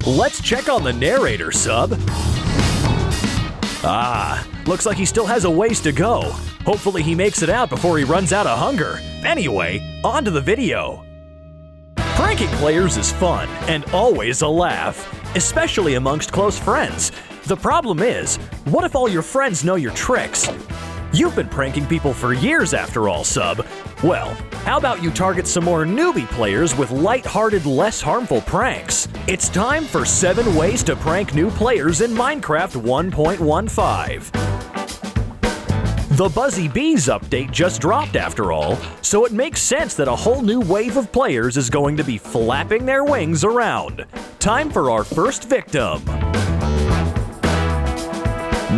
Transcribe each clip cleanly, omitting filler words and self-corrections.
Let's check on the narrator, sub. Looks like he still has a ways to go. Hopefully he makes it out before he runs out of hunger. Anyway, on to the video. Pranking players is fun and always a laugh, especially amongst close friends. The problem is, what if all your friends know your tricks? You've been pranking people for years after all, sub. Well, how about you target some more newbie players with light-hearted, less harmful pranks? It's time for 7 ways to prank new players in Minecraft 1.15. The Buzzy Bees update just dropped after all, so it makes sense that a whole new wave of players is going to be flapping their wings around. Time for our first victim.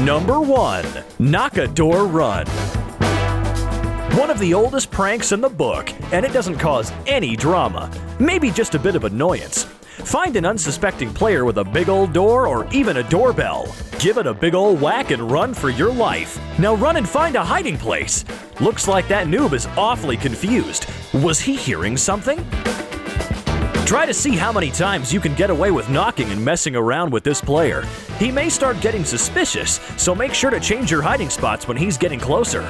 Number 1. Knock a door run. One of the oldest pranks in the book, and it doesn't cause any drama, maybe just a bit of annoyance. Find an unsuspecting player with a big old door or even a doorbell. Give it a big old whack and run for your life. Now run and find a hiding place. Looks like that noob is awfully confused. Was he hearing something? Try to see how many times you can get away with knocking and messing around with this player. He may start getting suspicious, so make sure to change your hiding spots when he's getting closer.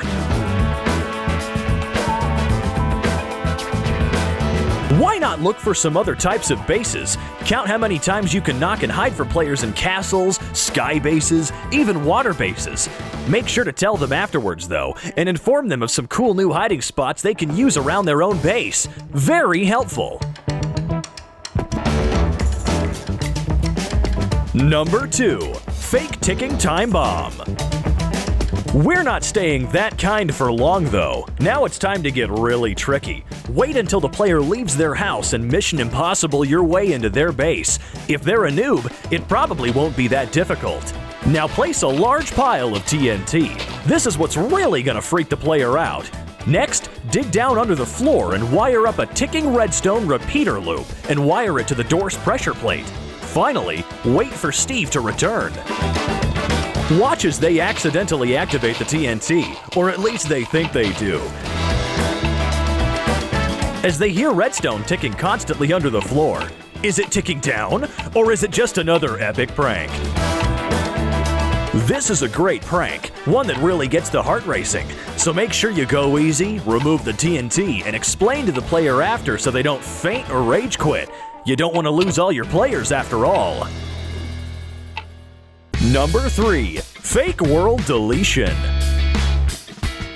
Why not look for some other types of bases? Count how many times you can knock and hide for players in castles, sky bases, even water bases. Make sure to tell them afterwards though, and inform them of some cool new hiding spots they can use around their own base. Very helpful. Number 2. Fake ticking time bomb. We're not staying that kind for long though. Now it's time to get really tricky. Wait until the player leaves their house and Mission Impossible your way into their base. If they're a noob, it probably won't be that difficult. Now place a large pile of TNT. This is what's really gonna freak the player out. Next, dig down under the floor and wire up a ticking redstone repeater loop and wire it to the door's pressure plate. Finally, wait for Steve to return. Watch as they accidentally activate the TNT, or at least they think they do. As they hear redstone ticking constantly under the floor, is it ticking down, or is it just another epic prank? This is a great prank, one that really gets the heart racing, so make sure you go easy, remove the TNT, and explain to the player after so they don't faint or rage quit. You don't want to lose all your players after all. Number 3. Fake world deletion.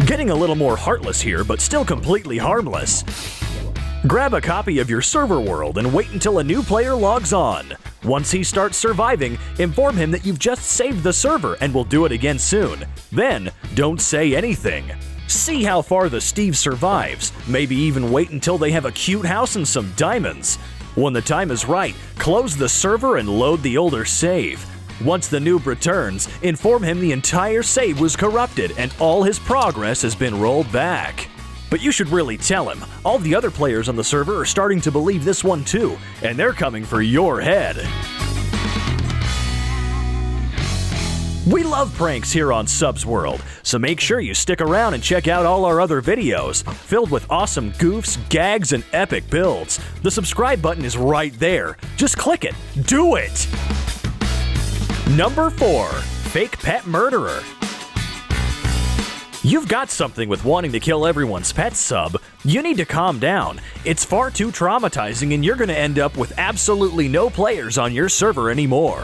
Getting a little more heartless here, but still completely harmless. Grab a copy of your server world and wait until a new player logs on. Once he starts surviving, inform him that you've just saved the server and will do it again soon. Then, don't say anything. See how far the Steve survives. Maybe even wait until they have a cute house and some diamonds. When the time is right, close the server and load the older save. Once the noob returns, inform him the entire save was corrupted and all his progress has been rolled back. But you should really tell him. All the other players on the server are starting to believe this one too, and they're coming for your head. We love pranks here on Subs World, so make sure you stick around and check out all our other videos, filled with awesome goofs, gags, and epic builds. The subscribe button is right there. Just click it. Do it! Number 4. Fake pet murderer. You've got something with wanting to kill everyone's pet, sub. You need to calm down. It's far too traumatizing and you're gonna end up with absolutely no players on your server anymore.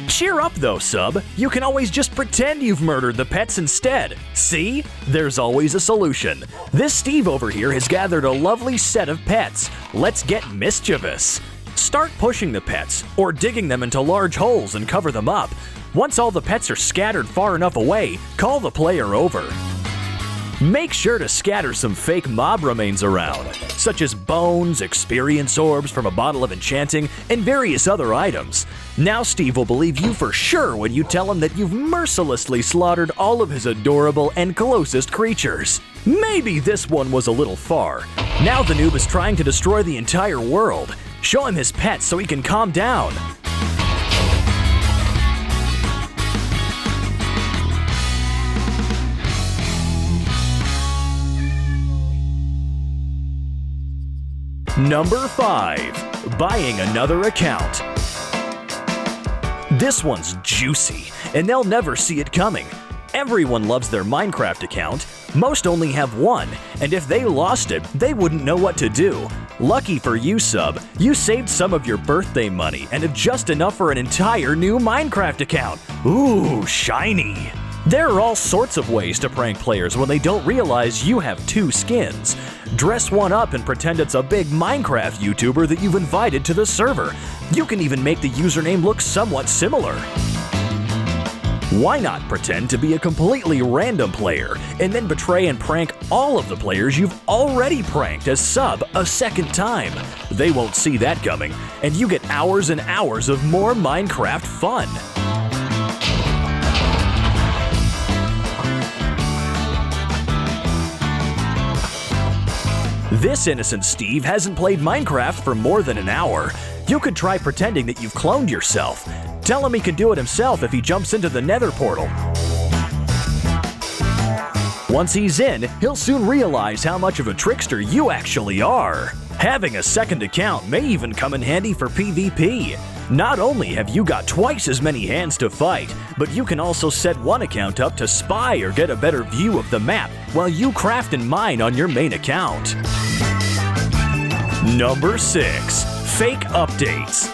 Cheer up though, sub. You can always just pretend you've murdered the pets instead. See? There's always a solution. This Steve over here has gathered a lovely set of pets. Let's get mischievous. Start pushing the pets, or digging them into large holes and cover them up. Once all the pets are scattered far enough away, call the player over. Make sure to scatter some fake mob remains around, such as bones, experience orbs from a bottle of enchanting, and various other items. Now Steve will believe you for sure when you tell him that you've mercilessly slaughtered all of his adorable and closest creatures. Maybe this one was a little far. Now the noob is trying to destroy the entire world. Show him his pets so he can calm down. Number 5. buying another account. This one's juicy, and they'll never see it coming. Everyone loves their Minecraft account. Most only have one, and if they lost it, they wouldn't know what to do. Lucky for you, sub, you saved some of your birthday money and have just enough for an entire new Minecraft account. Ooh, shiny! There are all sorts of ways to prank players when they don't realize you have two skins. Dress one up and pretend it's a big Minecraft YouTuber that you've invited to the server. You can even make the username look somewhat similar. Why not pretend to be a completely random player and then betray and prank all of the players you've already pranked as sub a second time? They won't see that coming, and you get hours and hours of more Minecraft fun. This innocent Steve hasn't played Minecraft for more than an hour. You could try pretending that you've cloned yourself. Tell him he can do it himself if he jumps into the Nether portal. Once he's in, he'll soon realize how much of a trickster you actually are. Having a second account may even come in handy for PvP. Not only have you got twice as many hands to fight, but you can also set one account up to spy or get a better view of the map while you craft and mine on your main account. Number 6. Fake updates.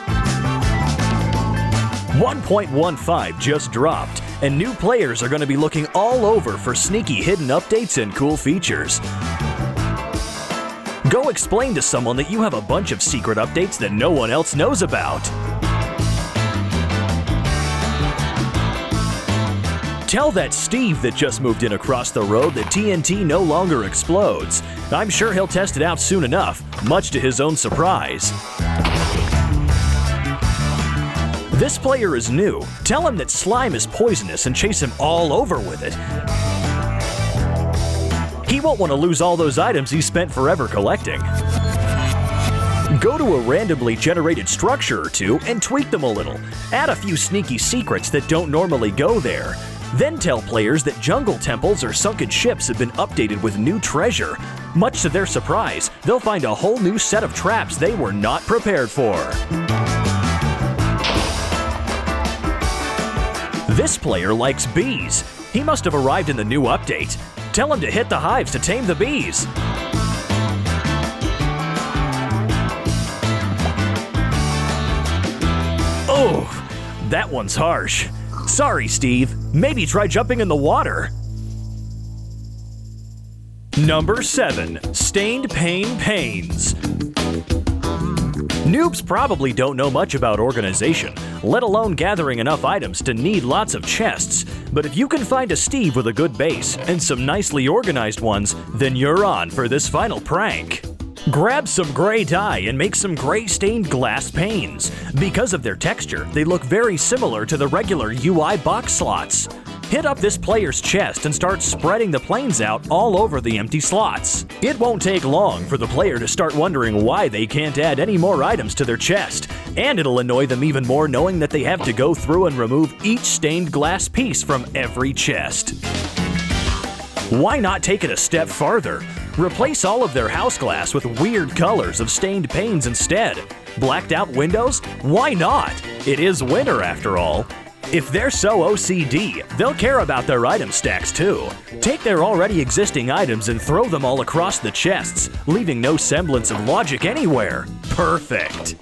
1.15 just dropped, and new players are going to be looking all over for sneaky hidden updates and cool features. Go explain to someone that you have a bunch of secret updates that no one else knows about. Tell that Steve that just moved in across the road that TNT no longer explodes. I'm sure he'll test it out soon enough, much to his own surprise. This player is new. Tell him that slime is poisonous and chase him all over with it. He won't want to lose all those items he spent forever collecting. Go to a randomly generated structure or two and tweak them a little. Add a few sneaky secrets that don't normally go there. Then tell players that jungle temples or sunken ships have been updated with new treasure. Much to their surprise, they'll find a whole new set of traps they were not prepared for. This player likes bees. He must have arrived in the new update. Tell him to hit the hives to tame the bees. Oh, that one's harsh. Sorry, Steve. Maybe try jumping in the water. Number 7. Stained Pane Panes. Noobs probably don't know much about organization, let alone gathering enough items to need lots of chests. But if you can find a Steve with a good base and some nicely organized ones, then you're on for this final prank. Grab some gray dye and make some gray stained glass panes. Because of their texture, they look very similar to the regular UI box slots. Hit up this player's chest and start spreading the planes out all over the empty slots. It won't take long for the player to start wondering why they can't add any more items to their chest, and it'll annoy them even more knowing that they have to go through and remove each stained glass piece from every chest. Why not take it a step farther? Replace all of their house glass with weird colors of stained panes instead. Blacked out windows? Why not? It is winter after all. If they're so OCD, they'll care about their item stacks too. Take their already existing items and throw them all across the chests, leaving no semblance of logic anywhere. Perfect!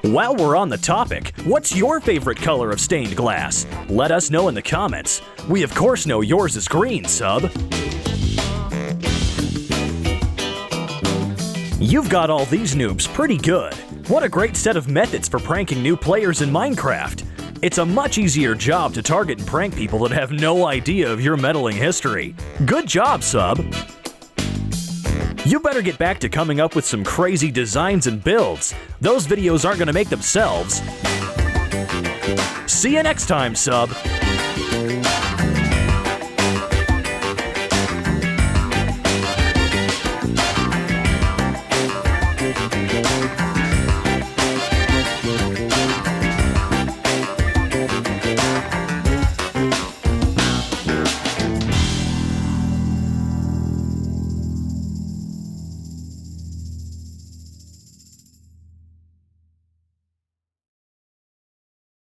While we're on the topic, what's your favorite color of stained glass? Let us know in the comments. We of course know yours is green, sub. You've got all these noobs pretty good. What a great set of methods for pranking new players in Minecraft. It's a much easier job to target and prank people that have no idea of your meddling history. Good job, sub! You better get back to coming up with some crazy designs and builds. Those videos aren't gonna make themselves. See you next time, sub!